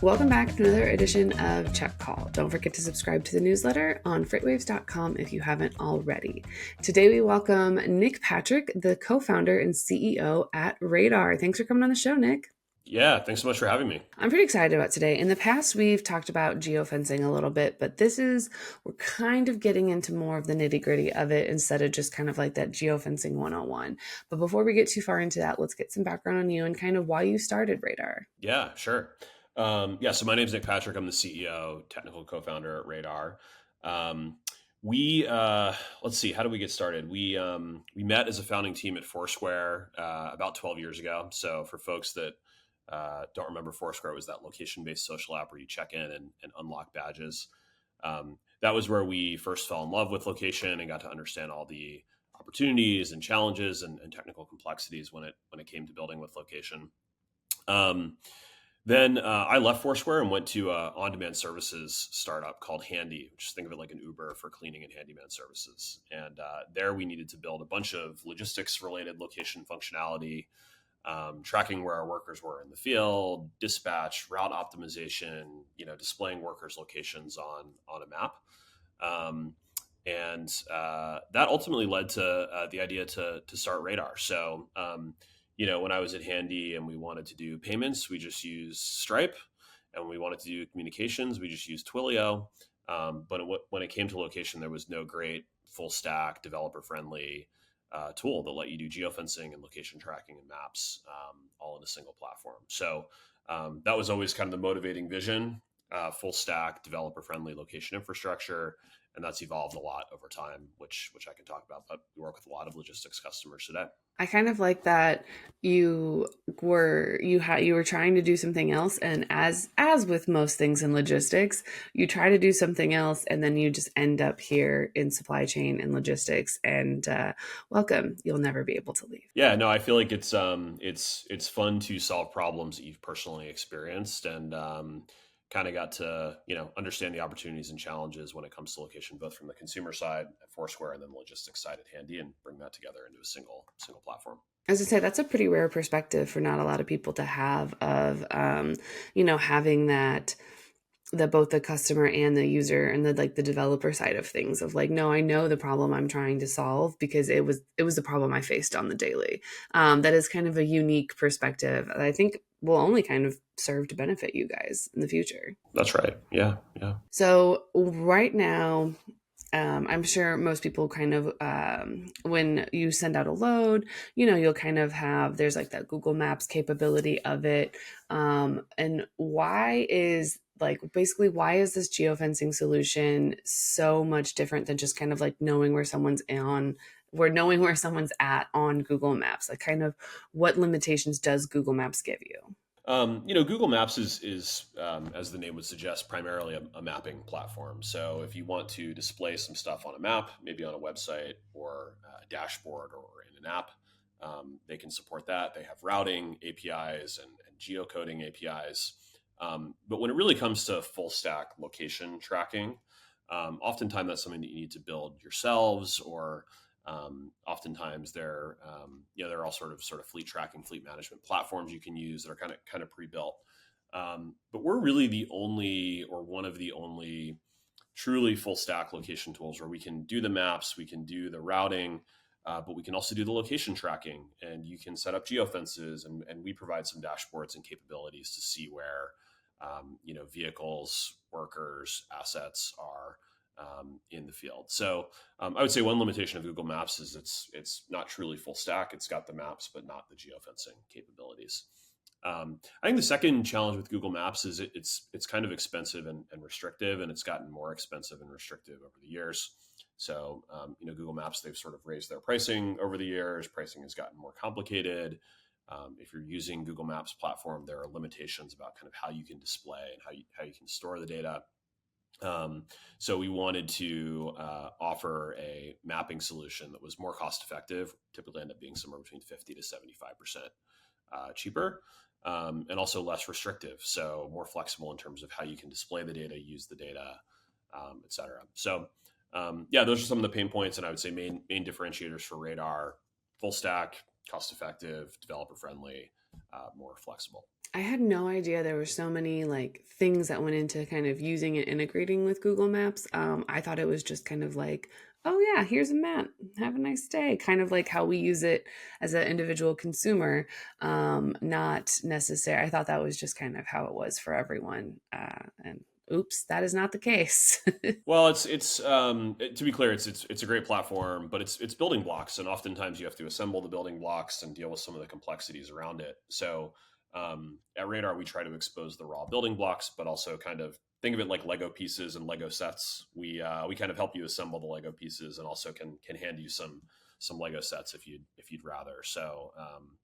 Welcome back to another edition of Check Call. Don't forget to subscribe to the newsletter on FreightWaves.com if you haven't already. Today we welcome Nick Patrick, the co-founder and CEO at Radar. Thanks for coming on the show, Nick. Yeah, thanks so much for having me. I'm pretty excited about today. In the past, we've talked about geofencing a little bit, but we're kind of getting into more of the nitty gritty of it instead of just kind of like that geofencing 101. But before we get too far into that, let's get some background on you and kind of why you started Radar. Yeah, sure. So my name's Nick Patrick. I'm the CEO, technical co-founder at Radar. Um, let's see, how did we get started? We met as a founding team at Foursquare about 12 years ago. So for folks that don't remember, Foursquare was that location-based social app where you check in and unlock badges. That was where we first fell in love with location and got to understand all the opportunities and challenges and technical complexities when it came to building with location. Then I left Foursquare and went to an on-demand services startup called Handy, which think of it like an Uber for cleaning and handyman services. And there we needed to build a bunch of logistics-related location functionality, tracking where our workers were in the field, dispatch, route optimization, displaying workers' locations on a map. And that ultimately led to the idea to start Radar. So when I was at Handy and we wanted to do payments, we just used Stripe. And when we wanted to do communications, we just used Twilio. But when it came to location, there was no great full stack, developer friendly tool that let you do geofencing and location tracking and maps all in a single platform. So that was always kind of the motivating vision, full stack, developer friendly location infrastructure. And that's evolved a lot over time, which I can talk about. But we work with a lot of logistics customers today. I kind of like that you were trying to do something else, and as with most things in logistics, you try to do something else and then you just end up here in supply chain and logistics, and welcome, you'll never be able to leave. Yeah, no, I feel like it's fun to solve problems that you've personally experienced, and kind of got to understand the opportunities and challenges when it comes to location, both from the consumer side at Foursquare and then the logistics side at Handy, and bring that together into a single platform. As I say, that's a pretty rare perspective for not a lot of people to have of having that both the customer and the user and the developer side of things of like, no, I know the problem I'm trying to solve because it was the problem I faced on the daily. That is kind of a unique perspective that I think will only kind of serve to benefit you guys in the future. That's right. Yeah. So right now, I'm sure most people kind of, when you send out a load, you'll kind of there's like that Google Maps capability of it. And why is this geofencing solution so much different than just kind of like knowing where someone's at on Google Maps? Like, kind of what limitations does Google Maps give you? Google Maps is as the name would suggest, primarily a mapping platform. So if you want to display some stuff on a map, maybe on a website or a dashboard or in an app, they can support that. They have routing APIs and geocoding APIs. But when it really comes to full stack location tracking, oftentimes that's something that you need to build yourselves, or oftentimes they're all sort of fleet tracking, fleet management platforms you can use that are kind of pre-built. But we're really the only, or one of the only, truly full stack location tools where we can do the maps, we can do the routing, but we can also do the location tracking, and you can set up geofences, and we provide some dashboards and capabilities to see where vehicles, workers, assets are in the field. So I would say one limitation of Google Maps is it's not truly full stack. It's got the maps, but not the geofencing capabilities. I think the second challenge with Google Maps is it's kind of expensive and restrictive, and it's gotten more expensive and restrictive over the years. So Google Maps, they've sort of raised their pricing over the years. Pricing has gotten more complicated. If you're using Google Maps platform, there are limitations about kind of how you can display and how you can store the data. So we wanted to offer a mapping solution that was more cost effective, typically end up being somewhere between 50 to 75% cheaper, and also less restrictive. So more flexible in terms of how you can display the data, use the data, et cetera. So those are some of the pain points, and I would say main differentiators for Radar: full stack, cost effective, developer friendly, more flexible. I had no idea there were so many like things that went into kind of using and integrating with Google Maps. I thought it was just kind of like, oh yeah, here's a map. Have a nice day. Kind of like how we use it as an individual consumer. Not necessary. I thought that was just kind of how it was for everyone. And oops, that is not the case. Well, to be clear, it's a great platform, but it's building blocks, and oftentimes you have to assemble the building blocks and deal with some of the complexities around it. So at Radar, we try to expose the raw building blocks, but also kind of think of it like Lego pieces and Lego sets. We kind of help you assemble the Lego pieces, and also can hand you some Lego sets if you'd rather. So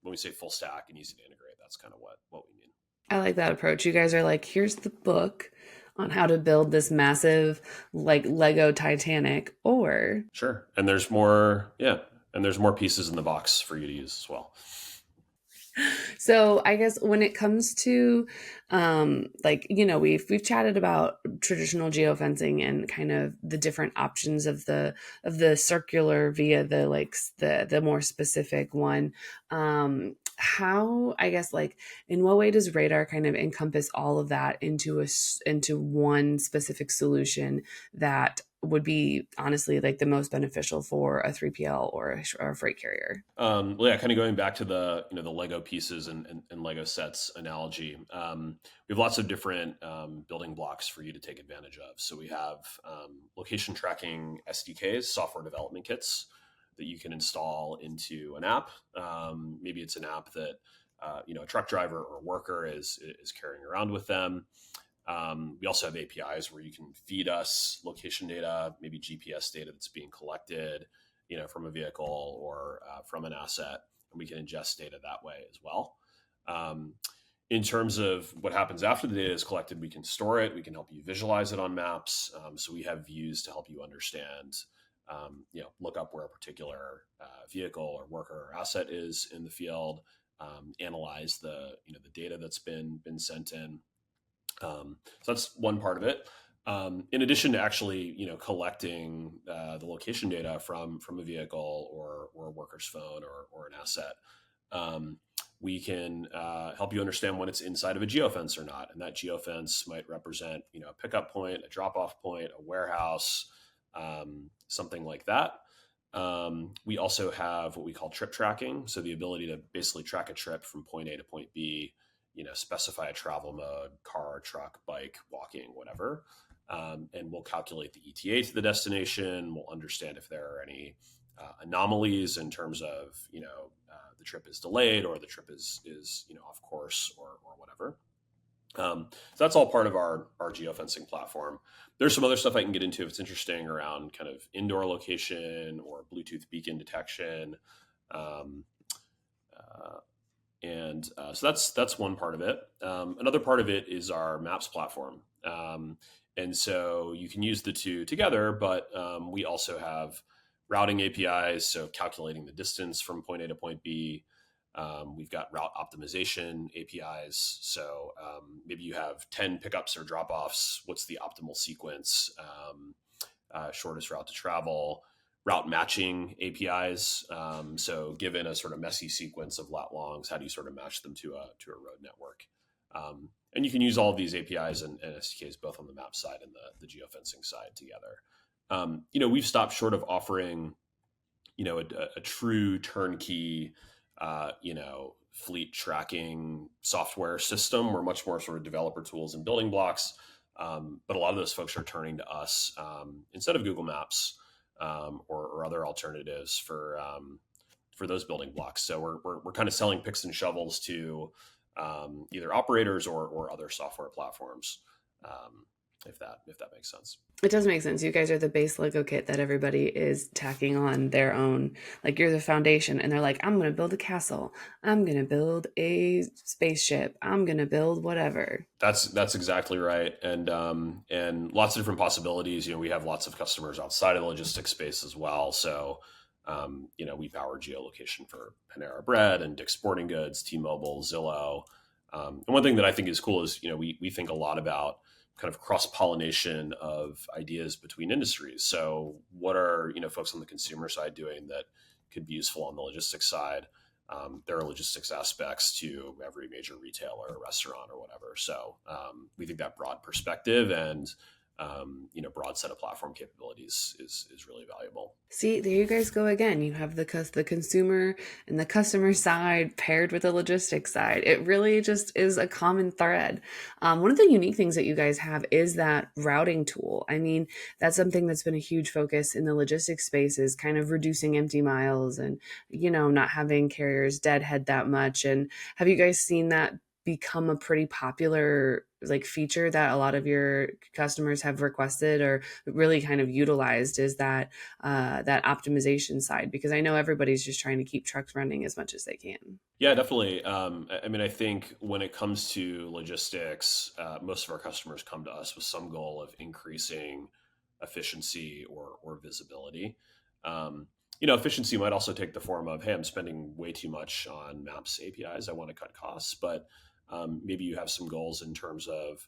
when we say full stack and easy to integrate, that's kind of what we mean. I like that approach. You guys are like, here's the book on how to build this massive like Lego Titanic, or Sure, and there's more, yeah, and there's more pieces in the box for you to use as well. so I guess when it comes to like we've chatted about traditional geofencing and kind of the different options of the circular via the like the more specific one. How I guess like in what way does radar kind of encompass all of that into into one specific solution that would be honestly like the most beneficial for a 3PL or a freight carrier? Well, yeah, kind of going back to the the Lego pieces and Lego sets analogy. We have lots of different building blocks for you to take advantage of. So we have location tracking SDKs, software development kits that you can install into an app. Maybe it's an app that a truck driver or worker is carrying around with them. We also have APIs where you can feed us location data, maybe GPS data that's being collected, from a vehicle or from an asset, and we can ingest data that way as well. Um, in terms of what happens after the data is collected, we can store it. We can help you visualize it on maps. So we have views to help you understand, look up where a particular vehicle or worker or asset is in the field, analyze the data that's been sent in. So that's one part of it. In addition to actually, collecting the location data from a vehicle or a worker's phone or an asset, we can help you understand when it's inside of a geofence or not. And that geofence might represent, a pickup point, a drop-off point, a warehouse, something like that. We also have what we call trip tracking, so the ability to basically track a trip from point A to point B, specify a travel mode, car, truck, bike, walking, whatever. And we'll calculate the ETA to the destination. We'll understand if there are any anomalies in terms of, the trip is delayed or the trip is off course or whatever. So that's all part of our geofencing platform. There's some other stuff I can get into if it's interesting around kind of indoor location or Bluetooth beacon detection. Um, so that's one part of it. Another part of it is our Maps platform, and so you can use the two together. But we also have routing APIs, so calculating the distance from point A to point B. We've got route optimization APIs. So maybe you have 10 pickups or drop-offs. What's the optimal sequence? Shortest route to travel. Route matching APIs. So given a sort of messy sequence of lat longs, how do you sort of match them to a road network? And you can use all of these APIs and SDKs both on the map side and the geofencing side together. We've stopped short of offering, a true turnkey, fleet tracking software system. We're much more sort of developer tools and building blocks. But a lot of those folks are turning to us instead of Google Maps or other alternatives for those building blocks. So we're kind of selling picks and shovels to either operators or other software platforms, if that makes sense. It does make sense. You guys are the base Lego kit that everybody is tacking on their own. Like you're the foundation, and they're like, I'm going to build a castle. I'm going to build a spaceship. I'm going to build whatever. That's exactly right, and lots of different possibilities. We have lots of customers outside of the logistics space as well. So, we power geolocation for Panera Bread and Dick's Sporting Goods, T-Mobile, Zillow. And one thing that I think is cool is we think a lot about kind of cross-pollination of ideas between industries. So what are folks on the consumer side doing that could be useful on the logistics side? there are logistics aspects to every major retailer or restaurant or whatever. So we think that broad perspective and broad set of platform capabilities is really valuable. See, there you guys go again. You have the consumer and the customer side paired with the logistics side. It really just is a common thread. One of the unique things that you guys have is that routing tool. I mean, that's something that's been a huge focus in the logistics space is kind of reducing empty miles and, not having carriers deadhead that much. And have you guys seen that become a pretty popular like feature that a lot of your customers have requested or really kind of utilized is that optimization side because I know everybody's just trying to keep trucks running as much as they can. Yeah, definitely. I mean, I think when it comes to logistics, most of our customers come to us with some goal of increasing efficiency or visibility. Efficiency might also take the form of, hey, I'm spending way too much on Maps APIs. I want to cut costs, but maybe you have some goals in terms of,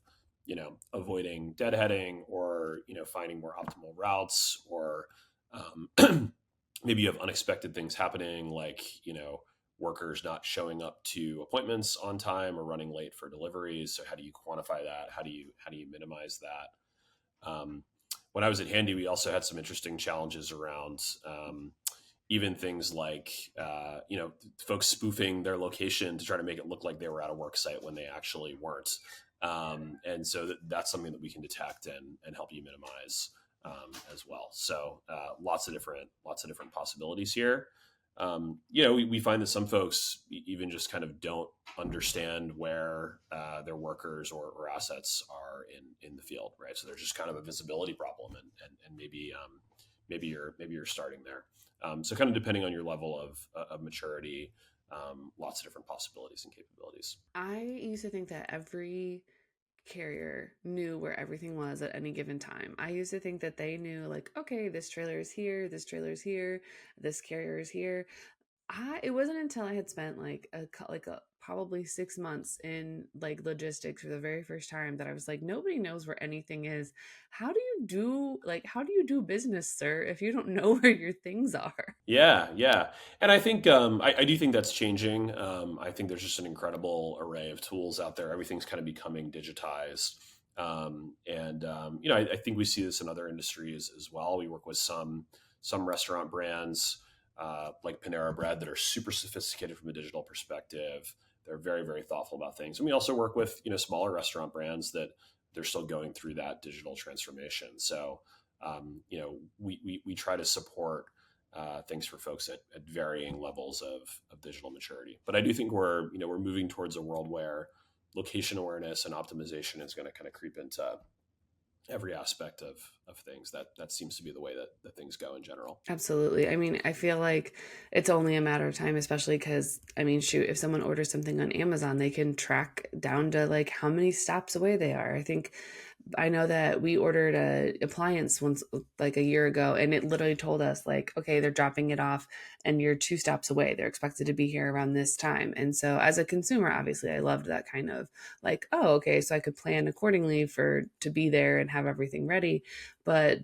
avoiding deadheading or finding more optimal routes, or maybe you have unexpected things happening, like workers not showing up to appointments on time or running late for deliveries. So how do you quantify that? How do you minimize that? When I was at Handy, we also had some interesting challenges around even things like folks spoofing their location to try to make it look like they were at a work site when they actually weren't. And so that's something that we can detect and help you minimize as well. So lots of different possibilities here. We find that some folks even just kind of don't understand where their workers or assets are in the field, right? So there's just kind of a visibility problem, and maybe you're starting there. So kind of depending on your level of maturity, lots of different possibilities and capabilities. I used to think that every carrier knew where everything was at any given time. I used to think that they knew, like, okay, this trailer is here, this trailer is here, this carrier is here. It wasn't until I had spent like a probably 6 months in like logistics for the very first time that I was like, nobody knows where anything is. How do you do business, sir, if you don't know where your things are? Yeah, yeah, and I think I do think that's changing. I think there's just an incredible array of tools out there. Everything's kind of becoming digitized, and I think we see this in other industries as well. We work with some restaurant brands like Panera Bread that are super sophisticated from a digital perspective. They're very very thoughtful about things, and we also work with smaller restaurant brands that they're still going through that digital transformation. So we try to support things for folks at varying levels of digital maturity. But I do think we're moving towards a world where location awareness and optimization is going to kind of creep into every aspect of things. That seems to be the way that things go in general. Absolutely. I mean, I feel like it's only a matter of time, especially because, I mean, shoot, if someone orders something on Amazon, they can track down to like how many stops away they are. I know that we ordered a appliance once like a year ago and it literally told us like, okay, they're dropping it off and you're 2 stops away. They're expected to be here around this time. And so as a consumer, obviously I loved that kind of like, oh, okay, so I could plan accordingly for to be there and have everything ready. But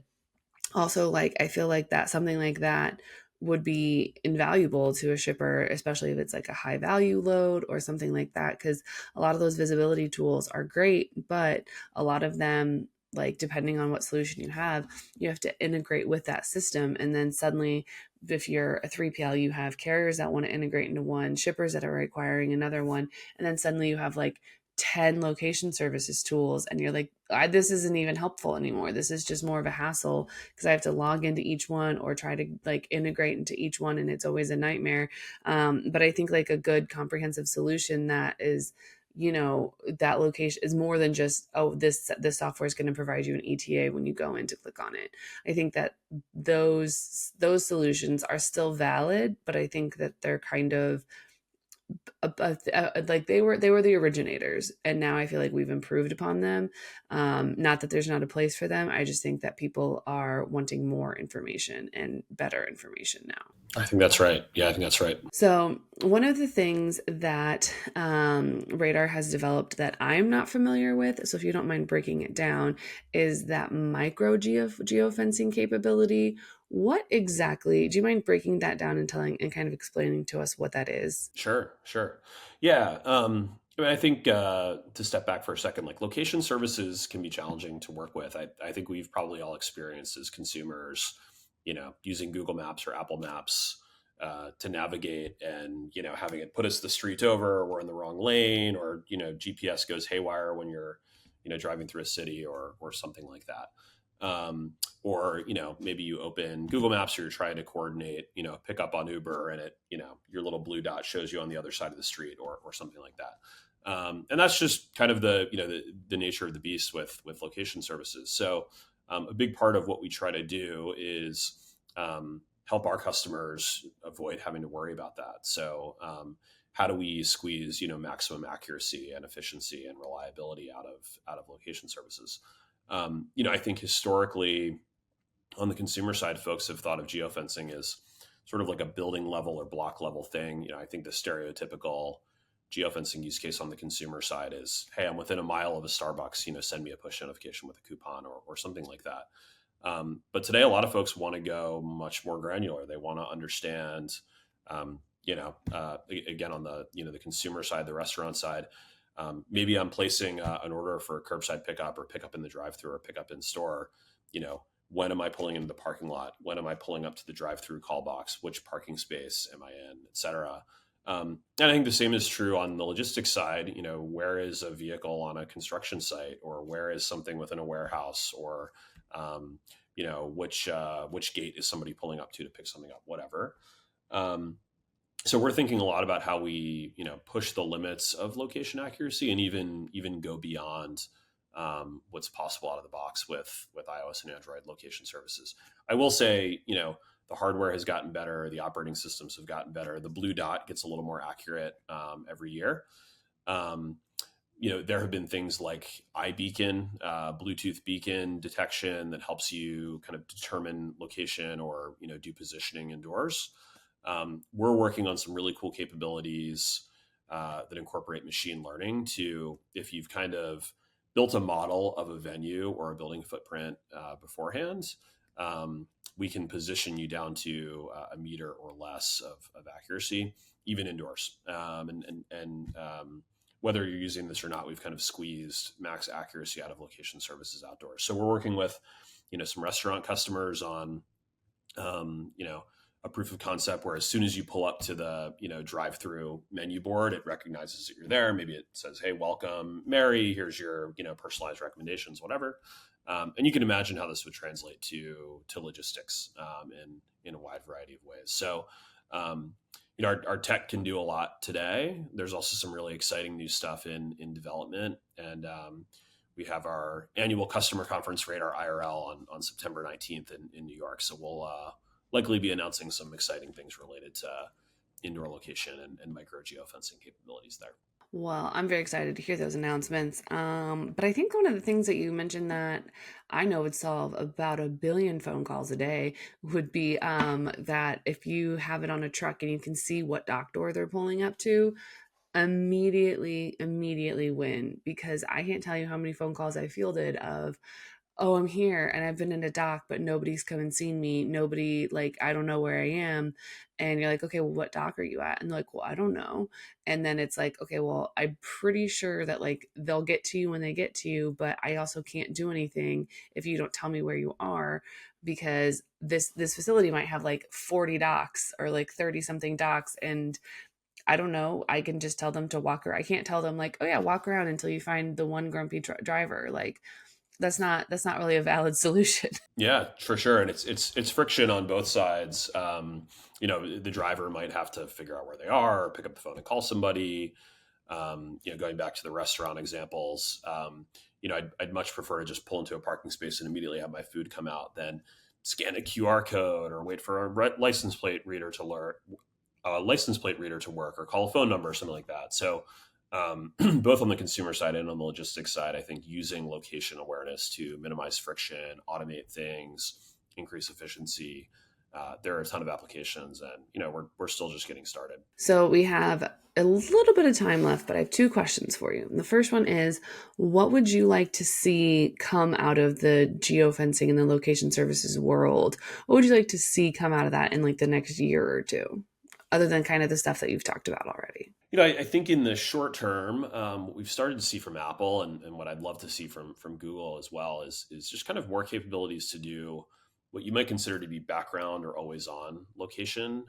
also like I feel like that something like that would be invaluable to a shipper, especially if it's like a high value load or something like that, because a lot of those visibility tools are great, but a lot of them, like depending on what solution you have to integrate with that system. And then suddenly, if you're a 3PL, you have carriers that want to integrate into one, shippers that are requiring another one, and then suddenly you have like 10 location services tools and you're like, this isn't even helpful anymore. This is just more of a hassle because I have to log into each one or try to like integrate into each one, and it's always a nightmare. But I think like a good comprehensive solution that is, that location is more than just, oh, this software is going to provide you an ETA when you go in to click on it. I think that those solutions are still valid, but I think that they're kind of like they were the originators, and now I feel like we've improved upon them. Not that there's not a place for them. I just think that people are wanting more information and better information now. I think that's right. Yeah, I think that's right. So, one of the things that Radar has developed that I'm not familiar with, so if you don't mind breaking it down, is that micro geofencing capability. What exactly, do you mind breaking that down and telling and kind of explaining to us what that is? Sure, sure. Yeah. I mean, I think to step back for a second, like location services can be challenging to work with. I think we've probably all experienced as consumers, using Google Maps or Apple Maps to navigate and, having it put us the street over, or we're in the wrong lane, or, GPS goes haywire when you're, driving through a city or something like that. Or maybe you open Google Maps or you're trying to coordinate pick up on Uber, and it your little blue dot shows you on the other side of the street, or something like that. And that's just kind of the nature of the beast with location services. So a big part of what we try to do is help our customers avoid having to worry about that. So how do we squeeze maximum accuracy and efficiency and reliability out of location services? I think historically on the consumer side, folks have thought of geofencing as sort of like a building level or block level thing. I think the stereotypical geofencing use case on the consumer side is, hey, I'm within a mile of a Starbucks, send me a push notification with a coupon, or something like that. But today, a lot of folks want to go much more granular. They want to understand, again, on the consumer side, the restaurant side, maybe I'm placing an order for curbside pickup or pickup in the drive-through or pickup in store. When am I pulling into the parking lot? When am I pulling up to the drive-through call box? Which parking space am I in, et cetera? And I think the same is true on the logistics side. Where is a vehicle on a construction site, or where is something within a warehouse, or which gate is somebody pulling up to pick something up, whatever. So we're thinking a lot about how we push the limits of location accuracy, and even go beyond what's possible out of the box with iOS and Android location services. I will say, the hardware has gotten better, the operating systems have gotten better, the blue dot gets a little more accurate every year. Um, there have been things like iBeacon, Bluetooth beacon detection that helps you kind of determine location, or do positioning indoors. We're working on some really cool capabilities that incorporate machine learning to, if you've kind of built a model of a venue or a building footprint beforehand, we can position you down to a meter or less of accuracy, even indoors. And whether you're using this or not, we've kind of squeezed max accuracy out of location services outdoors. So we're working with, some restaurant customers on, a proof of concept where as soon as you pull up to the drive-through menu board, it recognizes that you're there. Maybe it says, hey, welcome Mary, here's your personalized recommendations, whatever. And you can imagine how this would translate to logistics in a wide variety of ways. So our tech can do a lot today. There's also some really exciting new stuff in development, and we have our annual customer conference, Radar IRL, on September 19th in New York. So we'll likely be announcing some exciting things related to indoor location and micro geofencing capabilities there. Well, I'm very excited to hear those announcements. But I think one of the things that you mentioned that I know would solve about 1 billion phone calls a day would be that if you have it on a truck and you can see what dock door they're pulling up to, immediately win, because I can't tell you how many phone calls I fielded of, oh, I'm here and I've been in a dock, but nobody's come and seen me. Nobody, like, I don't know where I am. And you're like, okay, well, what dock are you at? And they're like, well, I don't know. And then it's like, okay, well, I'm pretty sure that like they'll get to you when they get to you, but I also can't do anything if you don't tell me where you are, because this facility might have like 40 docks or like 30 something docks, and I don't know. I can just tell them to walk around. I can't tell them like, oh yeah, walk around until you find the one grumpy driver. Like that's not really a valid solution. Yeah, for sure, and it's friction on both sides. The driver might have to figure out where they are, or pick up the phone and call somebody. Going back to the restaurant examples, I'd much prefer to just pull into a parking space and immediately have my food come out than scan a QR code or wait for a license plate reader to work, or call a phone number or something like that. So both on the consumer side and on the logistics side, I think using location awareness to minimize friction, automate things, increase efficiency, there are a ton of applications, and we're still just getting started. So we have a little bit of time left, but I have two questions for you. The first one is, what would you like to see come out of the geofencing and the location services world? What would you like to see come out of that in like the next year or two, other than kind of the stuff that you've talked about already? I think in the short term, what we've started to see from Apple, and what I'd love to see from Google as well, is just kind of more capabilities to do what you might consider to be background or always on location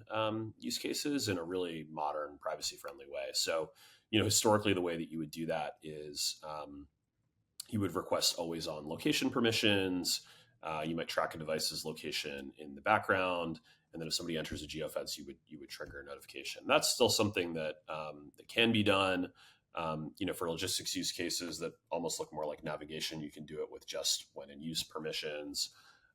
use cases in a really modern, privacy friendly way. So, historically, the way that you would do that is you would request always on location permissions. You might track a device's location in the background, and then if somebody enters a geofence, you would trigger a notification. That's still something that can be done. For logistics use cases that almost look more like navigation, you can do it with just when in use permissions.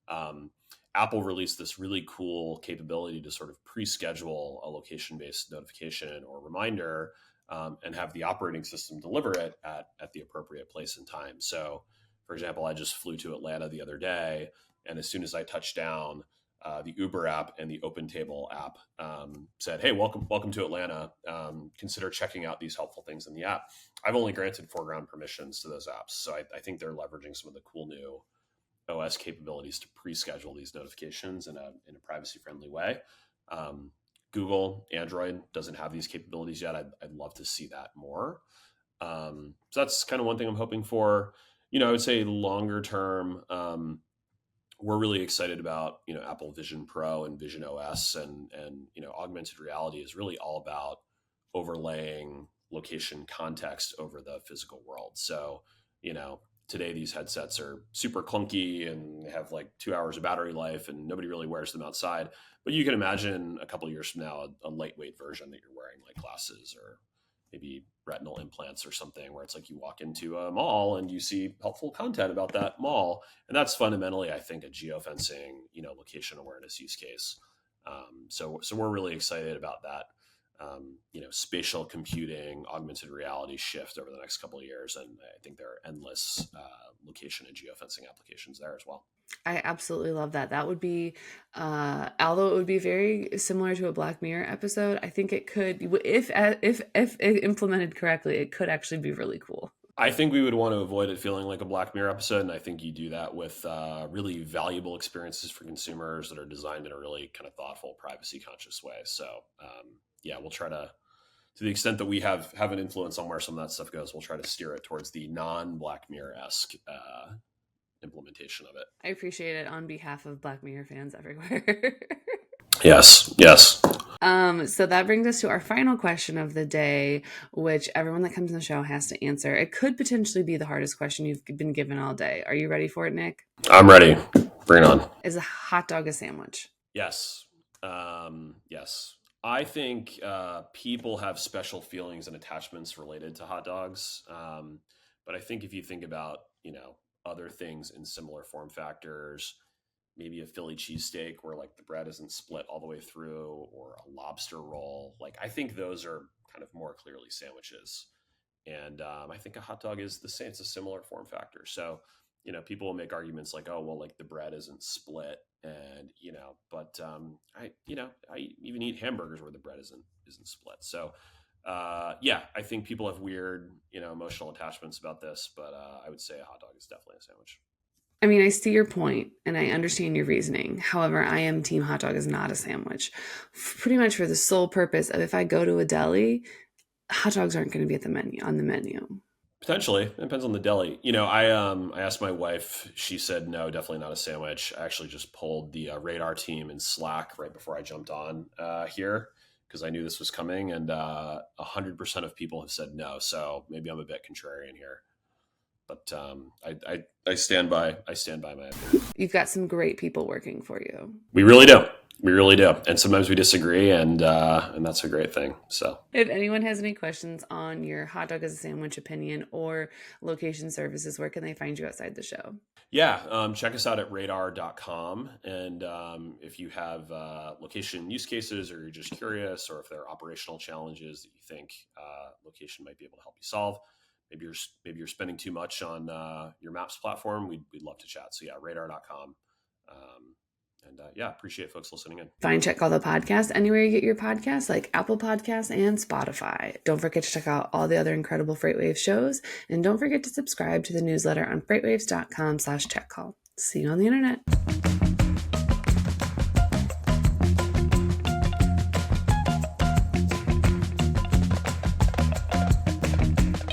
Um, Apple released this really cool capability to sort of pre-schedule a location-based notification or reminder, and have the operating system deliver it at the appropriate place and time. So, for example, I just flew to Atlanta the other day, and as soon as I touched down, the Uber app and the OpenTable app said, "Hey, welcome to Atlanta. Consider checking out these helpful things in the app." I've only granted foreground permissions to those apps, so I think they're leveraging some of the cool new OS capabilities to pre-schedule these notifications in a privacy-friendly way. Google Android doesn't have these capabilities yet. I'd love to see that more. So that's kind of one thing I'm hoping for. I would say longer term, we're really excited about Apple Vision Pro and Vision OS, and augmented reality is really all about overlaying location context over the physical world. So today these headsets are super clunky and they have like 2 hours of battery life, and nobody really wears them outside. But you can imagine a couple of years from now a lightweight version that you're wearing, like glasses or maybe retinal implants or something, where it's like you walk into a mall and you see helpful content about that mall. And that's fundamentally, I think, a geofencing, location awareness use case. So we're really excited about that, spatial computing, augmented reality shift over the next couple of years. And I think there are endless location and geofencing applications there as well. I absolutely love that. That would be, although it would be very similar to a Black Mirror episode, I think it could, if implemented correctly, it could actually be really cool. I think we would want to avoid it feeling like a Black Mirror episode, and I think you do that with really valuable experiences for consumers that are designed in a really kind of thoughtful, privacy conscious way. So, yeah, we'll try to the extent that we have an influence on where some of that stuff goes, we'll try to steer it towards the non-Black Mirror-esque implementation of it. I appreciate it on behalf of Black Mirror fans everywhere. Yes, yes. So that brings us to our final question of the day, which everyone that comes on the show has to answer. It could potentially be the hardest question you've been given all day. Are you ready for it, Nick? I'm ready. Bring it on. Is a hot dog a sandwich? Yes. Yes. I think people have special feelings and attachments related to hot dogs. But I think if you think about, other things in similar form factors, maybe a Philly cheesesteak where like the bread isn't split all the way through, or a lobster roll, like I think those are kind of more clearly sandwiches. And I think a hot dog is the same. It's a similar form factor. So, people will make arguments like, oh, well, like the bread isn't split, and but I even eat hamburgers where the bread isn't split. So, yeah, I think people have weird, emotional attachments about this, but I would say a hot dog is definitely a sandwich. I mean, I see your point and I understand your reasoning. However, I am team hot dog is not a sandwich. Pretty much for the sole purpose of if I go to a deli, hot dogs aren't going to be at the menu on the menu. Potentially, it depends on the deli. I asked my wife. She said no, definitely not a sandwich. I actually just pulled the Radar team in Slack right before I jumped on here, because I knew this was coming, and 100% of people have said no. So maybe I'm a bit contrarian here, but I stand by my opinion. You've got some great people working for you. We really do. We really do. And sometimes we disagree, and that's a great thing. So if anyone has any questions on your hot dog as a sandwich opinion or location services, where can they find you outside the show? Yeah, check us out at radar.com. And if you have location use cases, or you're just curious, or if there are operational challenges that you think location might be able to help you solve, maybe you're spending too much on your Maps platform, we'd love to chat. So yeah, radar.com. And yeah, appreciate folks listening in. Find Check Call the Podcast anywhere you get your podcasts, like Apple Podcasts and Spotify. Don't forget to check out all the other incredible FreightWaves shows. And don't forget to subscribe to the newsletter on freightwaves.com/checkcall. See you on the internet.